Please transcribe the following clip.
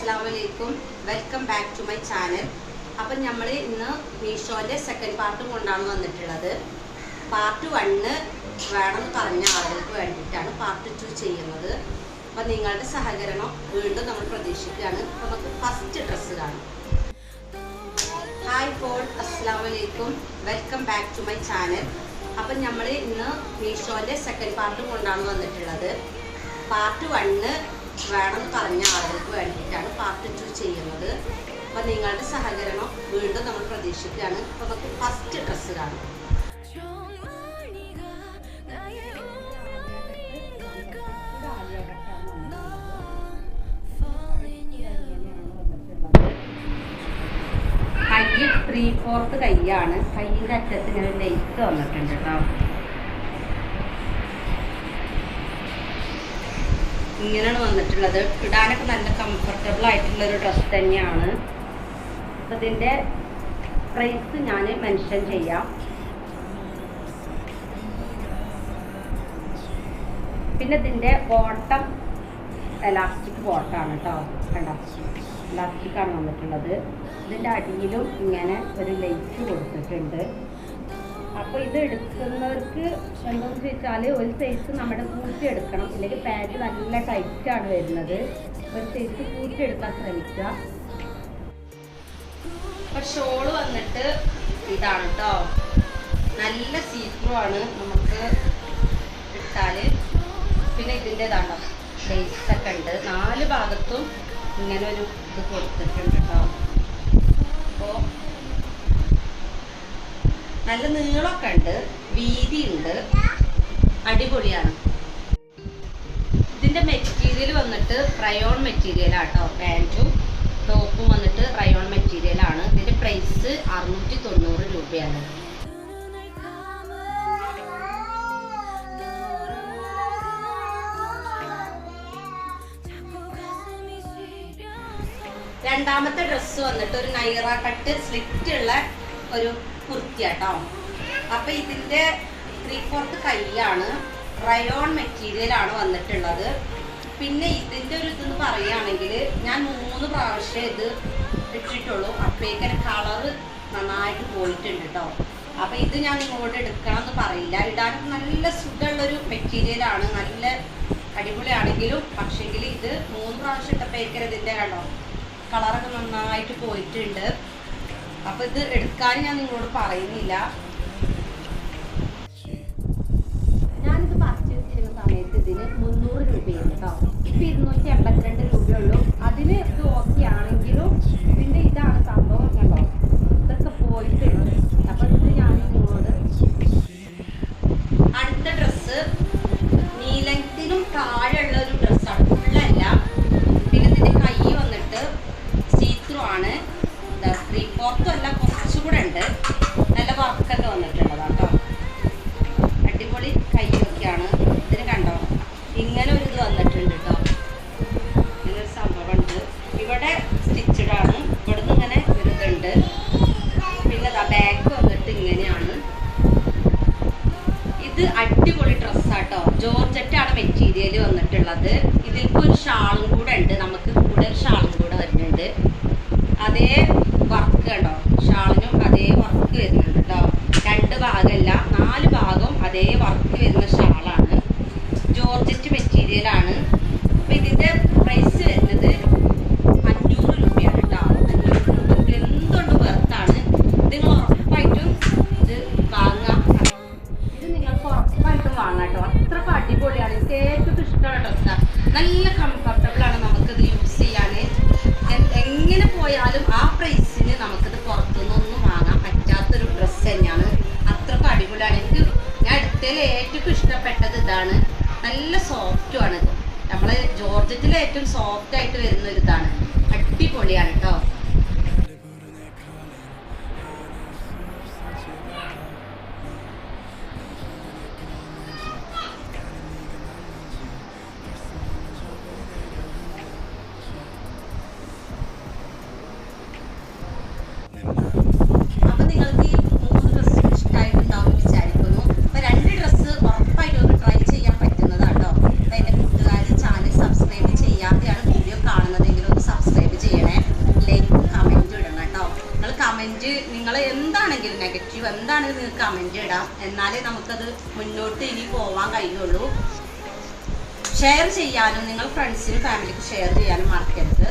Assalamualaikum. Welcome back to my channel. അപ്പോൾ നമ്മൾ ഇന്ന് മീഷോന്റെ സെക്കൻഡ് പാർട്ടും കൊണ്ടാണ് വന്നിട്ടുള്ളത്. പാർട്ട് 1 വേണമെന്ന് പറഞ്ഞ ആളുകൾക്ക് വേണ്ടിയിട്ടാണ് പാർട്ട് 2 ചെയ്യുന്നത്. അപ്പോൾ നിങ്ങളുടെ സഹകരണം വീണ്ടും നമ്മൾ പ്രതീക്ഷിക്കുകയാണ്. നമുക്ക് ഫസ്റ്റ് ഡ്രസ്സ് കാണാം. ഹായ് ഫോൾ, അസ്സലാമുഅലൈക്കും. Welcome back to my channel. അപ്പം നമ്മൾ ഇന്ന് മീഷോന്റെ സെക്കൻഡ് പാർട്ടും കൊണ്ടാണ് വന്നിട്ടുള്ളത്. പാർട്ട് 1 വേണമെന്ന് പറഞ്ഞ ആളുകൾക്ക് വേണ്ടിയിട്ടാണ് പാർട്ട് 2 ചെയ്യുന്നത്. അപ്പോൾ നിങ്ങളുടെ സഹകരണം വീണ്ടും നമ്മൾ പ്രതീക്ഷിക്കുകയാണ്. അപ്പോൾ നമുക്ക് ഫസ്റ്റ് ഡ്രസ്സ് കാണാം. കൈ 3/4 കൈയാണ്. കൈയിൻ്റെ അറ്റത്ത് ഇങ്ങനെ ലേസ് വന്നിട്ടുണ്ട് കേട്ടോ. ഇങ്ങനെയാണ് വന്നിട്ടുള്ളത്. ഇടാനൊക്കെ നല്ല കംഫർട്ടബിൾ ആയിട്ടുള്ളൊരു ഡ്രസ്സ് തന്നെയാണ്. അപ്പം ഇതിൻ്റെ പ്രൈസ് ഞാൻ മെൻഷൻ ചെയ്യാം. പിന്നെ ഇതിൻ്റെ ബോട്ടം എലാസ്റ്റിക് ബോട്ടാണ് കേട്ടോ. കണ്ടോ, എലാസ്റ്റിക്കാണ് വന്നിട്ടുള്ളത്. ഇതിൻ്റെ അടിയിലും ഇങ്ങനെ ഒരു ലേസ് കൊടുത്തിട്ടുണ്ട്. അപ്പോൾ ഇത് എടുക്കുന്നവർക്ക് എന്താണെന്ന് ചോദിച്ചാൽ ഒരു സൈസ് നമ്മുടെ കൂട്ടി എടുക്കണം, ഇല്ലെങ്കിൽ പാൻറ്റ് നല്ല ടൈറ്റാണ് വരുന്നത്. ഒരു സൈസ് കൂട്ടി എടുക്കാൻ ശ്രമിക്കുക. അപ്പോൾ ഷോള് വന്നിട്ട് ഇതാണ് കേട്ടോ. നല്ല സീക്രൂ ആണ്, നമുക്ക് ഇട്ടാൽ. പിന്നെ ഇതിൻ്റെ ഇതാണ്ടോ ലേസൊക്കെ ഉണ്ട്. 4 ഭാഗത്തും ഇങ്ങനെ ഒരു ഇത് കൊടുത്തിട്ടുണ്ട് കേട്ടോ. അപ്പോൾ നല്ല നീളമൊക്കെ ഉണ്ട്, വീതിയുണ്ട്, അടിപൊളിയാണ്. ഇതിൻ്റെ മെറ്റീരിയൽ വന്നിട്ട് റയോൺ മെറ്റീരിയലാട്ടോ. പാൻറ്റും ടോപ്പും വന്നിട്ട് റയോൺ മെറ്റീരിയലാണ്. ഇതിൻ്റെ പ്രൈസ് 690 രൂപയാണ്. രണ്ടാമത്തെ ഡ്രസ്സ് വന്നിട്ട് ഒരു നൈറ കട്ട് സ്ലിറ്റ് ഉള്ള ഒരു കുർത്തിയാട്ടോ. അപ്പൊ ഇതിന്റെ 3/4 കൈയാണ്. റയോൺ മെറ്റീരിയലാണ് വന്നിട്ടുള്ളത്. പിന്നെ ഇതിന്റെ ഒരു ഇതെന്ന് പറയുകയാണെങ്കിൽ ഞാൻ 3 പ്രാവശ്യം ഇത് ഇട്ടിട്ടുള്ളൂ. അപ്പോഴേക്കും കളറ് നന്നായിട്ട് പോയിട്ടുണ്ട് കേട്ടോ. അപ്പൊ ഇത് ഞാൻ നിങ്ങളോട് എടുക്കണം എന്ന് പറയില്ല. ഇടാനും നല്ല സുഖമുള്ളൊരു മെറ്റീരിയലാണ്, നല്ല അടിപൊളിയാണെങ്കിലും. പക്ഷെങ്കിൽ ഇത് 3 പ്രാവശ്യം ഇട്ടപ്പോഴേക്കും ഇതിന്റെ കണ്ടോ കളറൊക്കെ നന്നായിട്ട് പോയിട്ടുണ്ട്. അപ്പൊ ഇത് എടുക്കാൻ ഞാൻ നിങ്ങളോട് പറയുന്നില്ല. ഞാനിത് പർച്ചേസ് ചെയ്യുന്ന സമയത്ത് ഇതിന് 300 രൂപയാണ് കേട്ടോ. ഇപ്പൊ 282 രൂപയുള്ളൂ. അതിന് ഇത് ഓക്കെ ആണെങ്കിലും ഇതിന്റെ ഇതാണ് സംഭവം. കണ്ടോ, ഇതൊക്കെ പോയിട്ടുണ്ട്. അപ്പൊ ഇത് ഞാൻ നിങ്ങളോട് അടുത്ത ഡ്രസ്സ് നീലത്തിനും താഴെയുള്ള ഒരു ഡ്രസ്സാണ്, ഫുള്ളല്ല. പിന്നെ ഇതിന്റെ കൈ വന്നിട്ട് സീത്രൂ ആണ്. 3/4 അല്ല, കുറച്ചുകൂടെ ഉണ്ട്. നല്ല വർക്കൊക്കെ വന്നിട്ടുള്ളതാണ് കേട്ടോ. അടിപൊളി കൈയൊക്കെയാണ്. ഇതിന് കണ്ടോ ഇങ്ങനെ ഒരു ഇത് വന്നിട്ടുണ്ട് കേട്ടോ. ഇങ്ങനൊരു സംഭവം ഉണ്ട്. ഇവിടെ സ്റ്റിച്ചഡാണ്. ഇവിടുന്ന് ഇങ്ങനെ ഒരു ഇതുണ്ട്. പിന്നെ ബാക്ക് വന്നിട്ട് ഇങ്ങനെയാണ്. ഇത് അടിപൊളി ഡ്രസ്സാട്ടോ. ജോർജറ്റാണ് മെറ്റീരിയൽ വന്നിട്ടുള്ളത്. ഇതിൽക്ക് ഒരു ഷാളും കൂടെ ഉണ്ട്. നമുക്ക് കൂടെ ഒരു ഷാളും കൂടെ വരുന്നുണ്ട്. അതേ വർക്ക് കണ്ടോ, ഷാളിനും അതേ വർക്ക് വരുന്നുണ്ട് കേട്ടോ. 2 ഭാഗമല്ല, 4 ഭാഗം അതേ വർക്ക് വരുന്ന ഷാളാണ്. ജോർജറ്റ് മെറ്റീരിയലാണ്. അപ്പം ഇതിൻ്റെ പ്രൈസ് വരുന്നത് 500 രൂപയാണ് കേട്ടോ. 500 രൂപയ്ക്ക് എന്തുകൊണ്ട് വെർത്താണ്. നിങ്ങൾ ഉറപ്പായിട്ടും ഇത് വാങ്ങാം. ഇത് നിങ്ങൾക്ക് ഉറപ്പായിട്ടും വാങ്ങാം കേട്ടോ. അത്രയ്ക്ക് അടിപൊളിയാണ്. എനിക്ക് ഏറ്റവും ഇഷ്ടമുള്ള ഡ്രസ്സാണ്. നല്ല കംഫർട്ടബിളാണ് നമുക്കിത് യൂസ് ചെയ്യാൻ. എങ്ങനെ പോയാലും ആ പ്രൈസിന് നമുക്കിത് പുറത്തുനിന്നൊന്നും വാങ്ങാൻ പറ്റാത്തൊരു ഡ്രസ്സ് തന്നെയാണ്. അത്രയ്ക്ക് അടിപൊളിയാണ്. ഞാൻ എടുത്തതിൽ ഏറ്റവും ഇഷ്ടപ്പെട്ടത് ഇതാണ്. നല്ല സോഫ്റ്റുമാണ് ഇത്. നമ്മളെ ജോർജറ്റിൽ ഏറ്റവും സോഫ്റ്റ് ആയിട്ട് വരുന്ന ഒരു ഇതാണ്. അടിപൊളിയാണ് കേട്ടോ. നിങ്ങൾക്ക് ഈ 3 ഡ്രസ്സ് ഇഷ്ടമായിട്ടുണ്ടാവും വിചാരിക്കുന്നു. അപ്പോൾ 2 ഡ്രസ്സ് ഉറപ്പായിട്ടും ഒന്ന് ട്രൈ ചെയ്യാൻ പറ്റുന്നതാണ് കേട്ടോ. അപ്പോൾ എൻ്റെ കൂട്ടുകാർ ചാനൽ സബ്സ്ക്രൈബ് ചെയ്യാതെയാണ് വീഡിയോ കാണുന്നതെങ്കിലും ഒന്ന് സബ്സ്ക്രൈബ് നിങ്ങൾ എന്താണെങ്കിലും നെഗറ്റീവ് എന്താണെങ്കിലും നിങ്ങൾക്ക് കമൻറ്റ് ഇടാം. എന്നാലേ നമുക്കത് മുന്നോട്ട് ഇനി പോവാൻ കഴിയുള്ളൂ. ഷെയർ ചെയ്യാനും നിങ്ങൾ ഫ്രണ്ട്സിനും ഫാമിലിക്ക് ഷെയർ ചെയ്യാനും മറക്കരുത്.